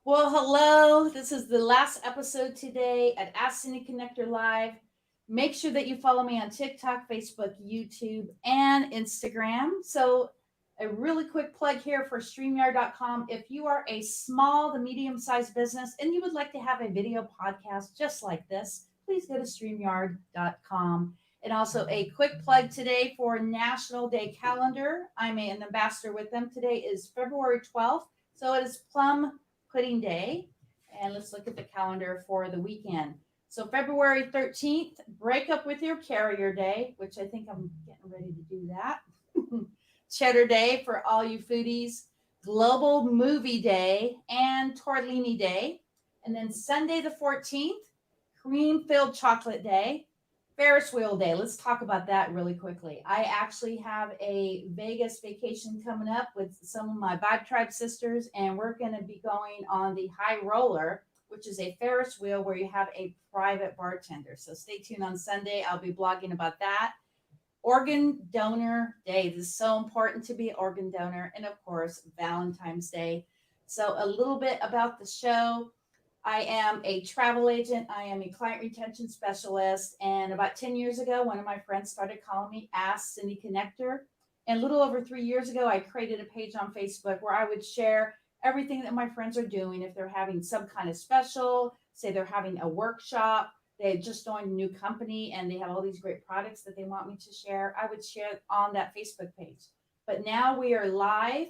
Well, hello. This is the last episode today at Ask Cindy Connector Live. Make sure that you follow me on TikTok, Facebook, YouTube, and Instagram. So, a really quick plug here for StreamYard.com. If you are a small to medium sized business and you would like to have a video podcast just like this, please go to StreamYard.com. And also, a quick plug today for National Day Calendar. I'm an ambassador with them. Today is February 12th. So, it is Plum Pudding Day. And let's look at the calendar for the weekend. So February 13th, break up with your carrier day, which I think I'm getting ready to do that. Cheddar Day for all you foodies, Global Movie Day, and Tortellini Day. And then Sunday the 14th, Cream Filled Chocolate Day, Ferris Wheel Day. Let's talk about that really quickly. I actually have a Vegas vacation coming up with some of my Vibe Tribe sisters, and we're going to be going on the High Roller, which is a Ferris wheel where you have a private bartender. So stay tuned on Sunday. I'll be blogging about that. Organ Donor Day. This is so important to be an organ donor. And of course, Valentine's Day. So a little bit about the show. I am a travel agent. I am a client retention specialist. And about 10 years ago, one of my friends started calling me Ask Cindy Connector. And a little over 3 years ago, I created a page on Facebook where I would share everything that my friends are doing. If they're having some kind of special, say they're having a workshop, they just joined a new company and they have all these great products that they want me to share, I would share it on that Facebook page. But now we are live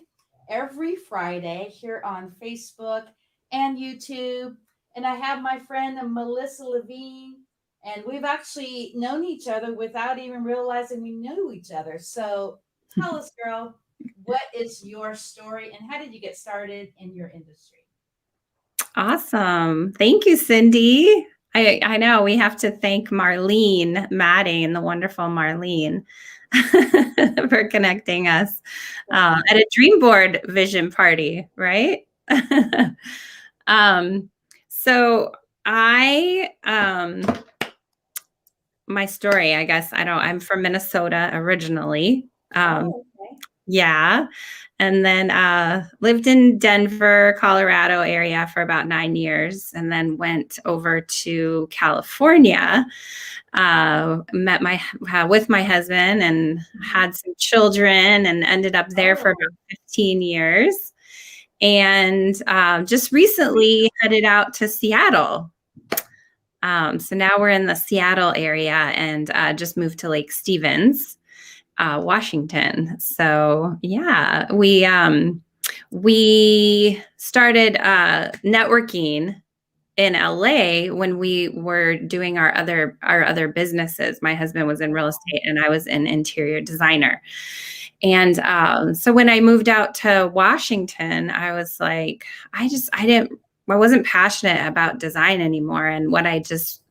every Friday here on Facebook and YouTube. And I have my friend Melissa Lavigne, and we've actually known each other without even realizing we knew each other. So tell us, girl, what is your story and how did you get started in your industry? Awesome. Thank you, Cindy. I know we have to thank Marlene Madding, the wonderful Marlene, for connecting us at a dream board vision party, right? So my story, I guess, I'm from Minnesota originally. Okay. Yeah. And then lived in Denver, Colorado area for about 9 years, and then went over to California. With my husband and had some children, and ended up there for about 15 years. And just recently headed out to Seattle. So now we're in the Seattle area, and just moved to Lake Stevens, Washington. So yeah, we started networking in LA when we were doing our other businesses. My husband was in real estate and I was in interior designer. And so when I moved out to Washington, I was like, I wasn't passionate about design anymore. And what I just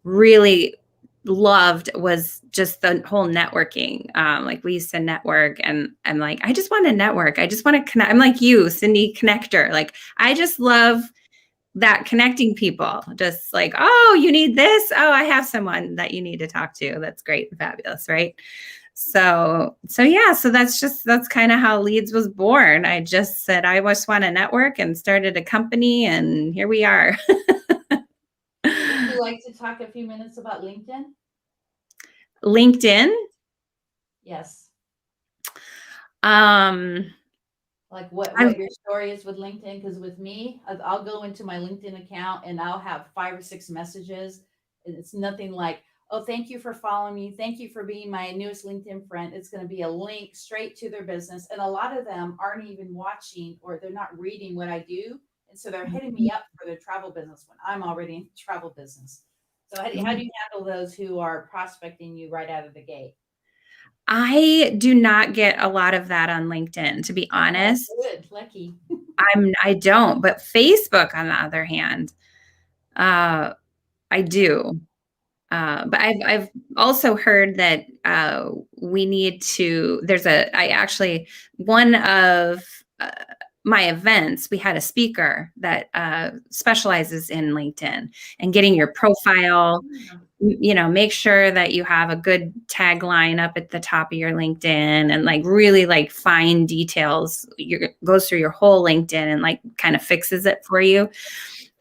really loved was just the whole networking. Like we used to network, and I'm like, I just want to network. I just want to connect. I'm like you, Cindy Connector. Like, I just love that connecting people. Just like, oh, you need this. Oh, I have someone that you need to talk to. That's great and fabulous, right? So yeah, so that's kind of how Leads was born. I just said, I just want to network, and started a company, and here we are. Would you like to talk a few minutes about LinkedIn? LinkedIn? Yes. Like what your story is with LinkedIn? Because with me, I'll go into my LinkedIn account and I'll have 5 or 6 messages. It's nothing like, oh, thank you for following me. Thank you for being my newest LinkedIn friend. It's going to be a link straight to their business. And a lot of them aren't even watching, or they're not reading what I do. And so they're hitting me up for their travel business when I'm already in travel business. So how do you handle those who are prospecting you right out of the gate? I do not get a lot of that on LinkedIn, to be honest. Oh, good, lucky. I don't, but Facebook, on the other hand, I do. But I've also heard that we need to. One of my events, we had a speaker that specializes in LinkedIn and getting your profile make sure that you have a good tagline up at the top of your LinkedIn, and like really like fine details. Goes through your whole LinkedIn and like kind of fixes it for you.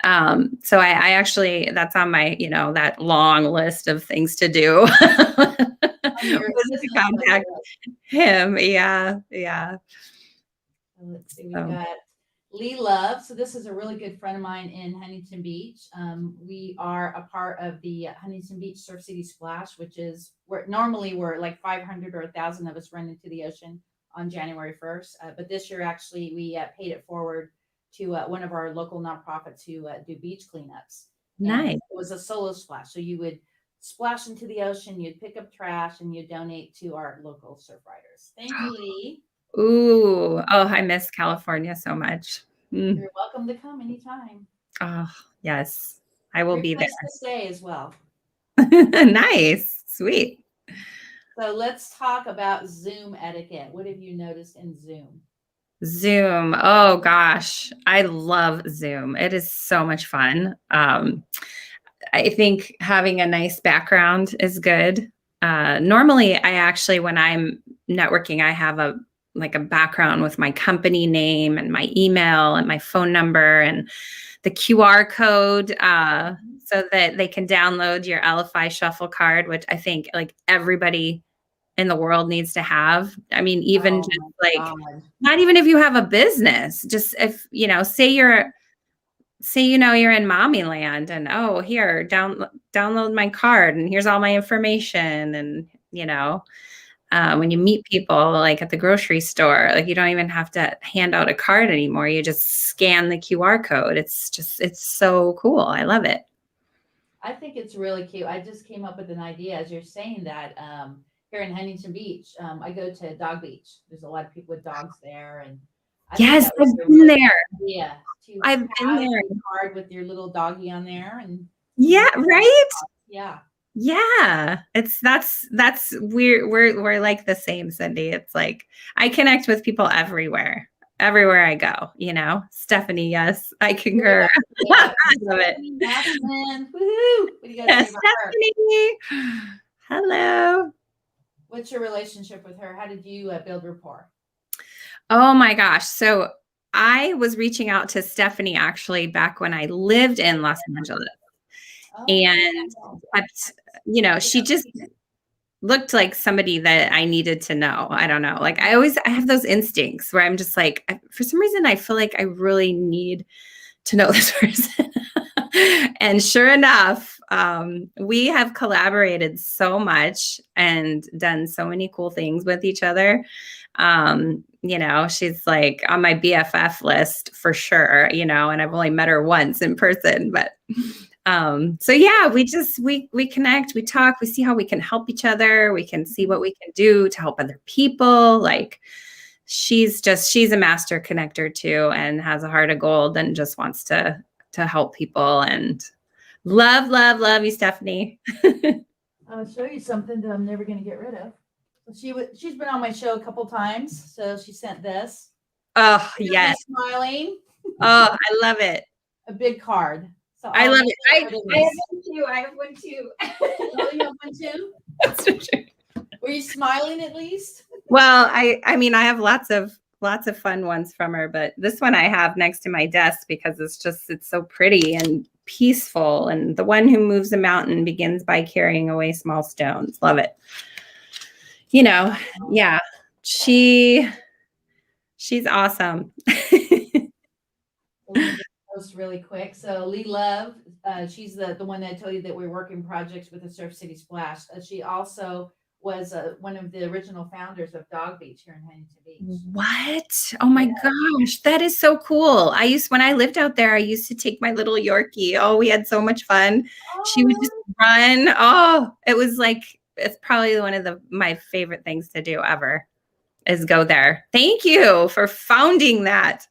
So I actually, that's on my, that long list of things to do. On your Was to business contact him. Yeah. Yeah. let's see, we've So got Lee Love. So this is a really good friend of mine in Huntington Beach. We are a part of the Huntington Beach Surf City Splash, which is where normally we're like 500 or 1,000 of us run into the ocean on January 1st. But this year, actually, we paid it forward to one of our local nonprofits who do beach cleanups. And nice. it was a solo splash. So you would splash into the ocean, you'd pick up trash, and you'd donate to our local surf riders. Thank you, Lee. Ooh. Oh, I miss California so much. You're welcome to come anytime. Oh, yes. I will Great be there. place to stay as well. Nice. Sweet. So let's talk about Zoom etiquette. What have you noticed in Zoom? Zoom. Oh gosh, I love Zoom. It is so much fun. I think having a nice background is good. Normally, I actually, when I'm networking, I have a background with my company name and my email and my phone number and the QR code, so that they can download your LFI shuffle card, which I think like everybody in the world needs to have. I mean, even Oh just my like, God. not even if you have a business, just if, say you're in mommy land and, oh, here, download my card and here's all my information. And when you meet people like at the grocery store, like you don't even have to hand out a card anymore. You just scan the QR code. It's so cool. I love it. I think it's really cute. I just came up with an idea as you're saying that. Here in Huntington Beach, I go to Dog Beach. There's a lot of people with dogs there, and I think Yes, that would I've be a been really there. good idea to I've been have there. a card with your little doggy on there, and Yeah, right? yeah. Yeah. That's we're like the same, Cindy. It's like I connect with people everywhere I go. Stephanie, yes, I concur. Yeah. I love it. Stephanie Matheson. Woohoo! What do you got to say Yes, about her? Stephanie. Hello. What's your relationship with her? How did you build rapport? Oh my gosh. So I was reaching out to Stephanie actually back when I lived in Los Angeles. Oh, And but she just looked like somebody that I needed to know. I don't know. Like I have those instincts where I'm just like, for some reason, I feel like I really need to know this person. And sure enough, we have collaborated so much and done so many cool things with each other. She's like on my BFF list for sure, and I've only met her once in person, but so yeah, we connect, we talk, we see how we can help each other, we can see what we can do to help other people. Like she's a master connector too, and has a heart of gold and just wants to help people. And love you, Stephanie. I'll show you something that I'm never going to get rid of. She's been on my show a couple times, so she sent this. Oh yes. Smiling. Oh, I love it. A big card. So I love it. I have one too. I have one too. Oh, you have one too? That's for sure. Were you smiling at least? Well, I mean, I have lots of fun ones from her, but this one I have next to my desk because it's so pretty and peaceful. And the one who moves a mountain begins by carrying away small stones. Love it. Yeah, she's awesome. Post really quick. So Lee Love, she's the one that I told you that we're working projects with the Surf City Splash. She also was one of the original founders of Dog Beach here in Huntington Beach. What? Oh my gosh, that is so cool. When I lived out there, I used to take my little Yorkie. Oh, we had so much fun. She would just run. Oh, it was like, it's probably one of my favorite things to do ever is go there. Thank you for founding that.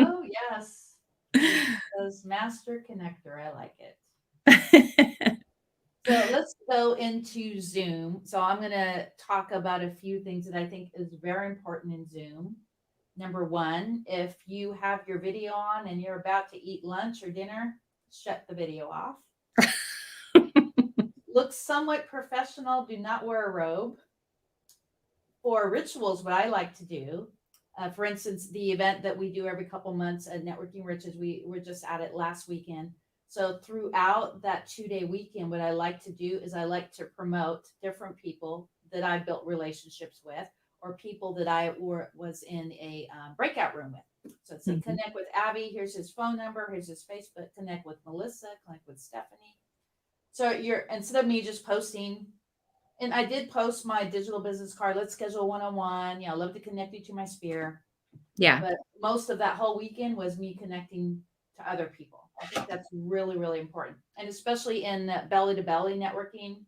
Oh yes. Those master connector. I like it. So let's go into Zoom. So I'm going to talk about a few things that I think is very important in Zoom. Number one, if you have your video on and you're about to eat lunch or dinner, shut the video off. Look somewhat professional. Do not wear a robe. For rituals, what I like to do, for instance, the event that we do every couple months at Networking Riches, we were just at it last weekend. So throughout that 2 day weekend, what I like to do is I like to promote different people that I built relationships with, or people that was in a breakout room with. So I'd say, Mhm. connect with Abby. Here's his phone number. Here's his Facebook. Connect with Melissa. Connect with Stephanie. So you're, instead of me just posting, and I did post my digital business card. Let's schedule 1-on-1. Yeah, I love to connect you to my sphere. Yeah. But most of that whole weekend was me connecting to other people. I think that's really, really important. And especially in belly to belly networking,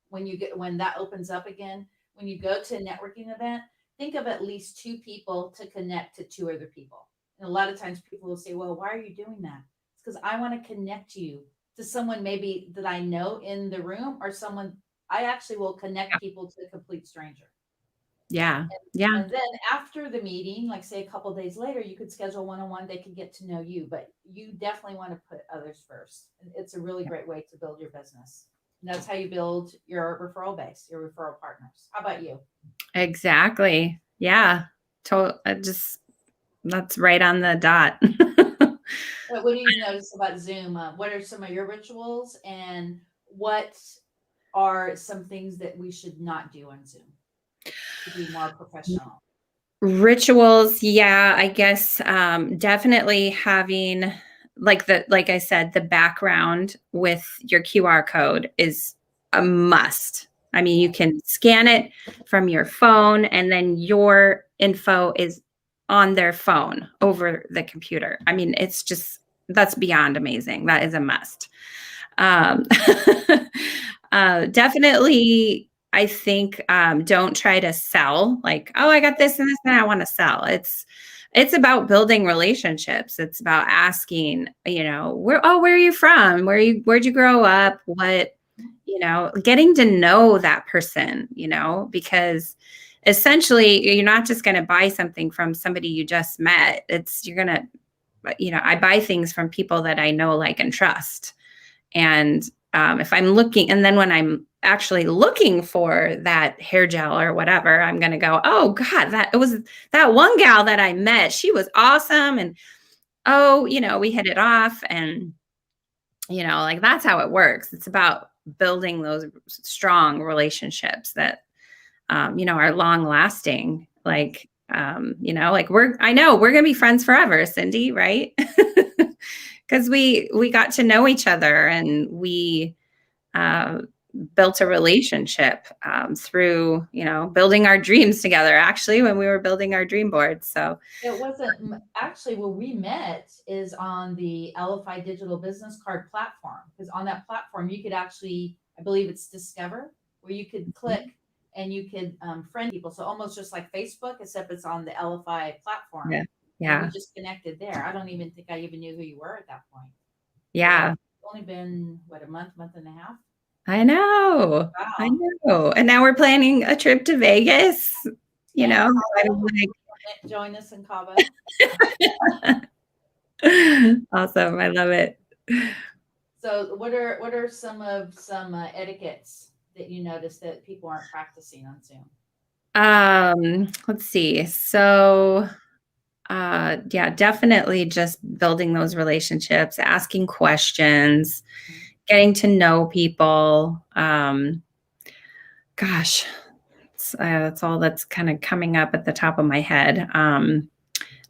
when that opens up again, when you go to a networking event, think of at least two people to connect to two other people. And a lot of times people will say, well, why are you doing that? It's because I want to connect you to someone maybe that I know in the room, or someone I actually will connect people to a complete stranger. Yeah. Yeah. And then after the meeting, like say a couple days later, you could schedule 1-on-1. They could get to know you, but you definitely want to put others first. And it's a really great way to build your business. And that's how you build your referral base, your referral partners. How about you? Exactly. Yeah. That's right on the dot. What do you notice about Zoom? What are some of your rituals, and what are some things that we should not do on Zoom to be more professional? Rituals, yeah, I guess definitely having like I said, the background with your QR code is a must. I mean, you can scan it from your phone and then your info is on their phone over the computer. I mean, it's just that's beyond amazing. That is a must. Um, definitely, I think don't try to sell like, oh, I got this and this and I want to sell. It's about building relationships. It's about asking, where are you from? Where'd you grow up? What, getting to know that person, because essentially you're not just going to buy something from somebody you just met. You're going to, I buy things from people that I know, like, and trust. And if I'm looking, and then when I'm actually looking for that hair gel or whatever, I'm going to go, oh God, it was that one gal that I met. She was awesome. And oh, we hit it off. And, like that's how it works. It's about building those strong relationships that, are long lasting. I know we're going to be friends forever, Cindy, right? Because we got to know each other and we uh, built a relationship through building our dreams together, actually, when we were building our dream board. So It wasn't actually where we met is on the LFI digital business card platform. Because on that platform, you could actually, I believe it's Discover, where you could click and you could friend people. So almost just like Facebook, except it's on the LFI platform. yeah, And we yeah, just connected there. I don't even think I even knew who you were at that point. yeah. It's only been what, a month and a half? I know. I Wow. know. And now we're planning a trip to Vegas. And I'm Cabo, like, join us in Cabo. awesome. I love it. So what are some etiquettes that you notice that people aren't practicing on Zoom? Let's see. So, yeah, definitely just building those relationships, asking questions, getting to know people. Gosh, that's all that's kind of coming up at the top of my head.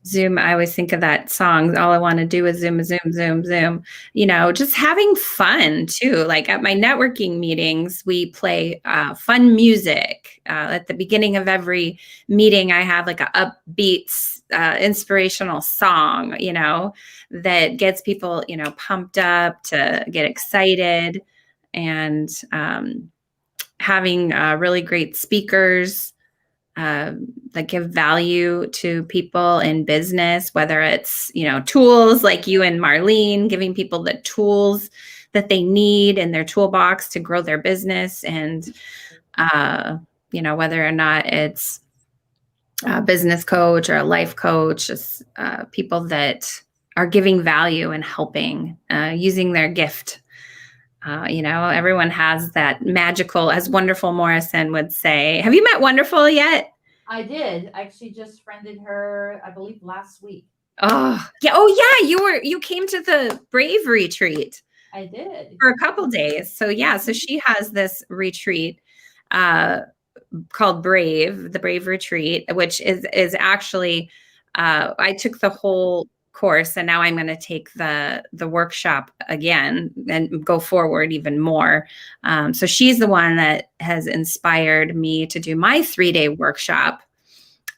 Zoom, I always think of that song, all I want to do is zoom, zoom, zoom, zoom. Just having fun too. Like at my networking meetings, we play fun music. At the beginning of every meeting, I have like a upbeat, inspirational song, that gets people, pumped up to get excited. And having really great speakers that give value to people in business, whether it's, tools like you and Marlene, giving people the tools that they need in their toolbox to grow their business. And, whether or not it's a business coach or a life coach, just people that are giving value and helping, using their gift Everyone has that magical, as Wonderful Morrison would say. Have you met Wonderful yet? I did. I actually just friended her, I believe, last week. Oh, yeah. Oh, yeah. You came to the Brave retreat. I did. For a couple days. So yeah, so she has this retreat called Brave, the Brave Retreat, which is actually I took the whole course and now I'm going to take the workshop again and go forward even more. So she's the one that has inspired me to do my 3-day workshop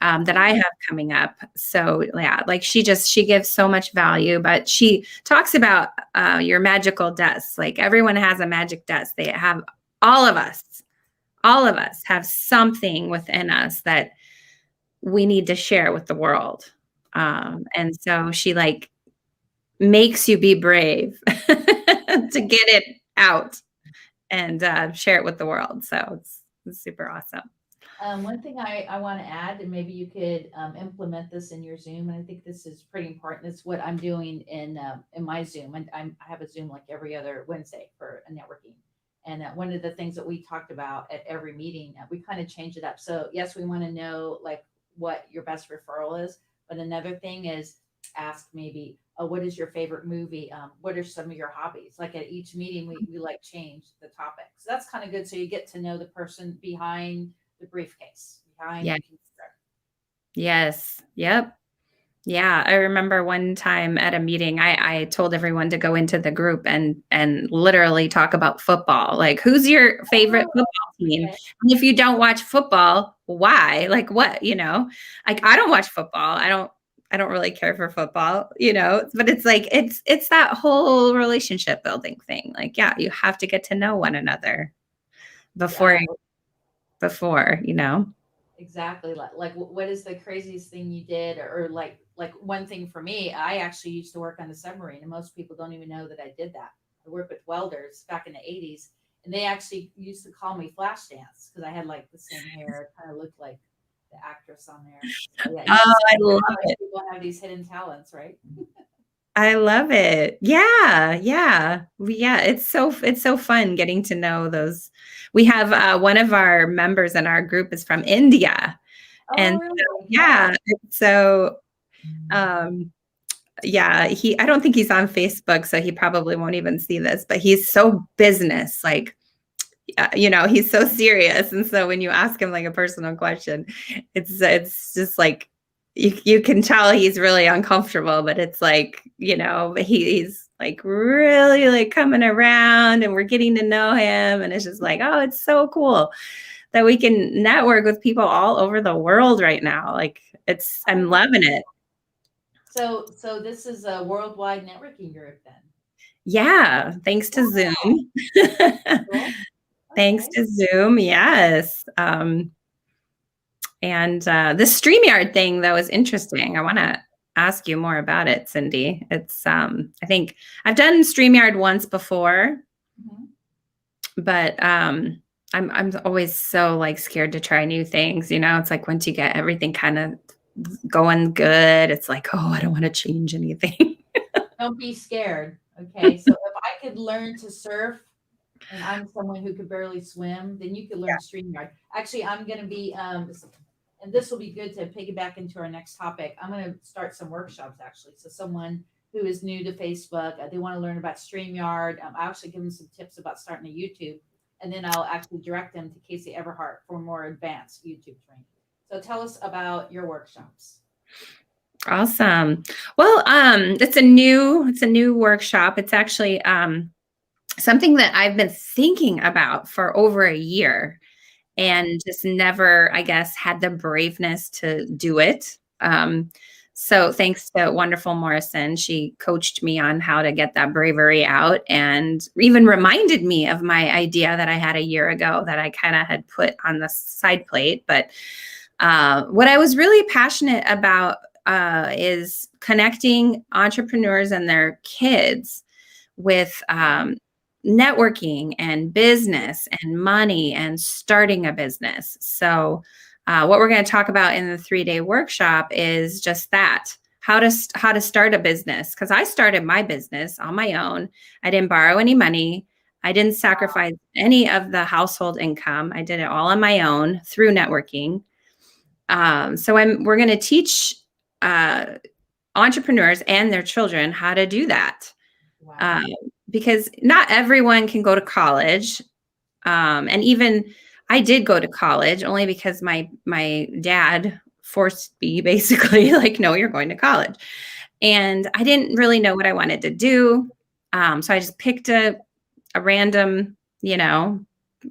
that I have coming up. So yeah, like she gives so much value, but she talks about your magical dust. Like everyone has a magic dust. They have all of us have something within us that we need to share with the world. And so she like makes you be brave to get it out and share it with the world. So it's super awesome. One thing I want to add, and maybe you could implement this in your Zoom, and I think this is pretty important. It's what I'm doing in my Zoom, and I have a Zoom like every other Wednesday for a networking. And one of the things that we talked about at every meeting, we kind of change it up. So yes, we want to know like what your best referral is, but another thing is ask maybe, what is your favorite movie? What are some of your hobbies? Like at each meeting, we like change the topic. So that's kind of good. So you get to know the person behind the briefcase, behind Yeah. the computer. Yes. Yep. Yeah, I remember one time at a meeting, I told everyone to go into the group and literally talk about football. Like, who's your favorite Oh, football team? okay. And if you don't watch football, why? Like, what? Like I don't watch football. I don't really care for football. But it's like it's that whole relationship building thing. Like, yeah, you have to get to know one another Yeah, before. exactly. Like what is the craziest thing you did, or like one thing for me? I actually used to work on the submarine, and most people don't even know that I did that. I worked with welders back in the '80s, and they actually used to call me Flashdance because I had like the same hair, kind of looked like the actress on there. So yeah, Oh, you can see I love how like it. people have these hidden talents, right? I love it. Yeah, yeah. Yeah, it's so fun getting to know those. We have one of our members in our group is from India. Oh, And really? so, Wow. yeah, so um yeah, I don't think he's on Facebook, so he probably won't even see this, but he's so business like he's so serious. And so when you ask him like a personal question, it's just like you can tell he's really uncomfortable, but it's like, he's like really like coming around and we're getting to know him. And it's just like, oh, it's so cool that we can network with people all over the world right now. Like I'm loving it. So this is a worldwide networking group then. Yeah. Thanks to Wow, Zoom. cool. Thanks Okay. to Zoom. Yes. And the StreamYard thing, though, is interesting. I want to ask you more about it, Cindy. It's I think I've done StreamYard once before, Mhm. but I'm always so like scared to try new things. It's like once you get everything kind of going good, it's like, oh, I don't want to change anything. Don't be scared. Okay. So if I could learn to surf and I'm someone who could barely swim, then you could learn StreamYard. Actually, I'm going to be, and this will be good to piggyback into our next topic. I'm going to start some workshops actually. So someone who is new to Facebook, they want to learn about StreamYard. I actually give them some tips about starting a YouTube, and then I'll actually direct them to Casey Everhart for more advanced YouTube training. So tell us about your workshops. Awesome. Well, it's a new workshop. It's actually something that I've been thinking about for over a year and just never, I guess, had the braveness to do it. So thanks to Wonderful Morrison, she coached me on how to get that bravery out and even reminded me of my idea that I had a year ago that I kind of had put on the side plate. But what I was really passionate about is connecting entrepreneurs and their kids with networking and business and money and starting a business. So, what we're going to talk about in the 3-day workshop is just that. How to start a business, because I started my business on my own. I didn't borrow any money. I didn't sacrifice any of the household income. I did it all on my own through networking. So we're going to teach entrepreneurs and their children how to do that. Wow. Because not everyone can go to college. And even I did go to college only because my dad forced me basically like, no, you're going to college. And I didn't really know what I wanted to do. So I just picked a random,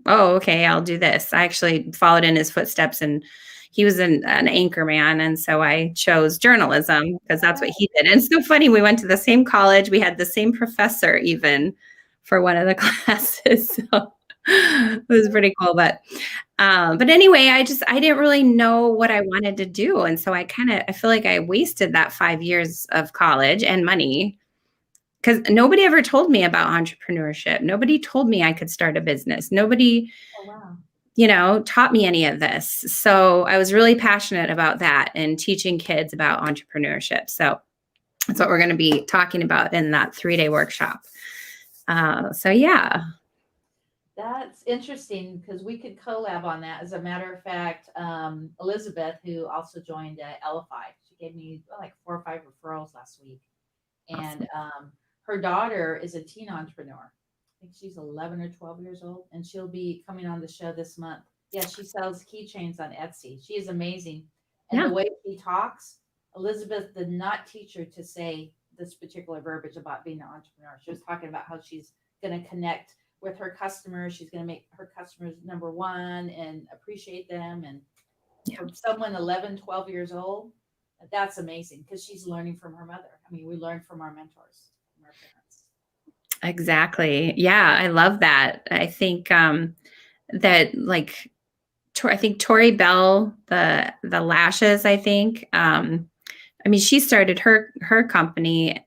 oh, okay, I'll do this. I actually followed in his footsteps, and he was an anchor man. And so I chose journalism because that's what he did. And it's so funny. We went to the same college. We had the same professor even for one of the classes. So it was pretty cool. But anyway, I didn't really know what I wanted to do. And so I feel like I wasted that 5 years of college and money because nobody ever told me about entrepreneurship. Nobody told me I could start a business. Nobody, Oh, wow. taught me any of this. So I was really passionate about that and teaching kids about entrepreneurship. So that's what we're going to be talking about in that 3-day workshop. So yeah. That's interesting because we could collab on that. As a matter of fact, Elizabeth, who also joined Elify, she gave me like 4 or 5 referrals last week. And her daughter is a teen entrepreneur. I think she's 11 or 12 years old, and she'll be coming on the show this month. Yeah, she sells keychains on Etsy. She is amazing. And Yeah. the way she talks, Elizabeth did not teach her to say this particular verbiage about being an entrepreneur. She was talking about how she's going to connect with her customers. She's going to make her customers number one and appreciate them. And for someone 11, 12 years old, that's amazing because she's learning from her mother. I mean, we learn from our mentors, from our parents. Exactly. Yeah, I love that. I think that like I think Tori Bell, the lashes, I think. I mean, she started her company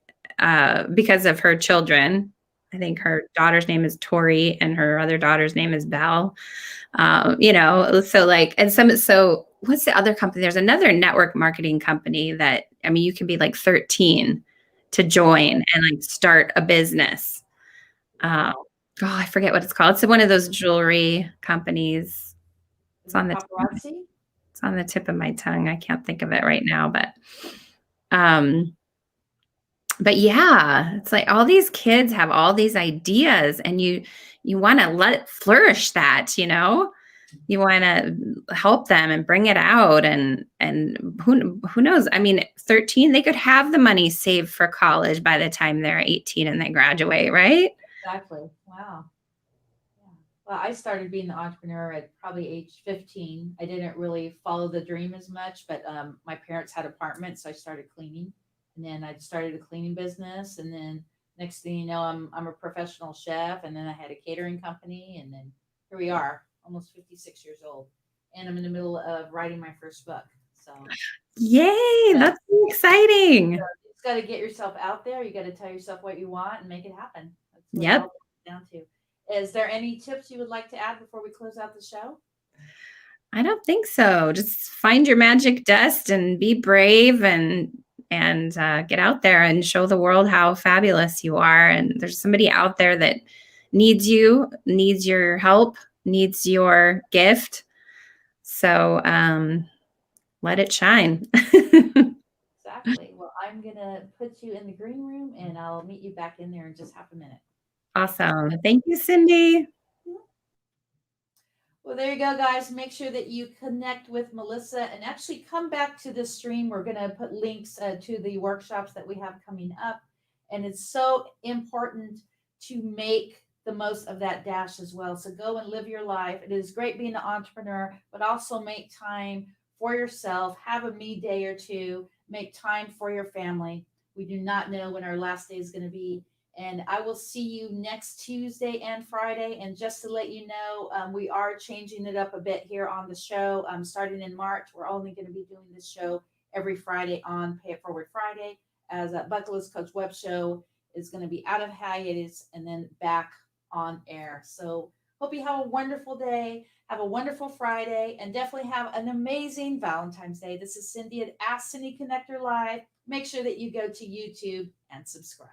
because of her children. I think her daughter's name is Tori and her other daughter's name is Belle. So like, and so what's the other company? There's another network marketing company that, I mean, you can be like 13 to join and like start a business. I forget what it's called. It's one of those jewelry companies. Is it paparazzi? It's on the tip of my tongue. I can't think of it right now, but yeah, it's like all these kids have all these ideas and you want to let it flourish that, you want to help them and bring it out and who knows? I mean, 13, they could have the money saved for college by the time they're 18 and they graduate, right? Exactly. Wow. Yeah. Well, I started being an entrepreneur at probably age 15. I didn't really follow the dream as much, but my parents had apartments, so I started cleaning. And then I started a cleaning business. And then next thing you know, I'm a professional chef. And then I had a catering company. And then here we are, almost 56 years old. And I'm in the middle of writing my first book. So yay, that's exciting. So you just got to get yourself out there. You got to tell yourself what you want and make it happen. That's what Yep. it all comes down to. Is there any tips you would like to add before we close out the show? I don't think so. Just find your magic dust and be brave and get out there and show the world how fabulous you are. And there's somebody out there that needs you, needs your help, needs your gift. So let it shine. Exactly. Well, I'm going to put you in the green room and I'll meet you back in there in just half a minute. Awesome. Thank you, Cindy. Well, there you go, guys. Make sure that you connect with Melissa and actually come back to this stream. We're going to put links to the workshops that we have coming up. And it's so important to make the most of that dash as well. So go and live your life. It is great being an entrepreneur, but also make time for yourself. Have a me day or two. Make time for your family. We do not know when our last day is going to be. And I will see you next Tuesday and Friday. And just to let you know, we are changing it up a bit here on the show. Starting in March, we're only going to be doing this show every Friday on Pay It Forward Friday, as Buckless Coach Web Show is going to be out of hiatus and then back on air. So hope you have a wonderful day. Have a wonderful Friday, and definitely have an amazing Valentine's Day. This is Cindy at Ask Cindy Connector Live. Make sure that you go to YouTube and subscribe.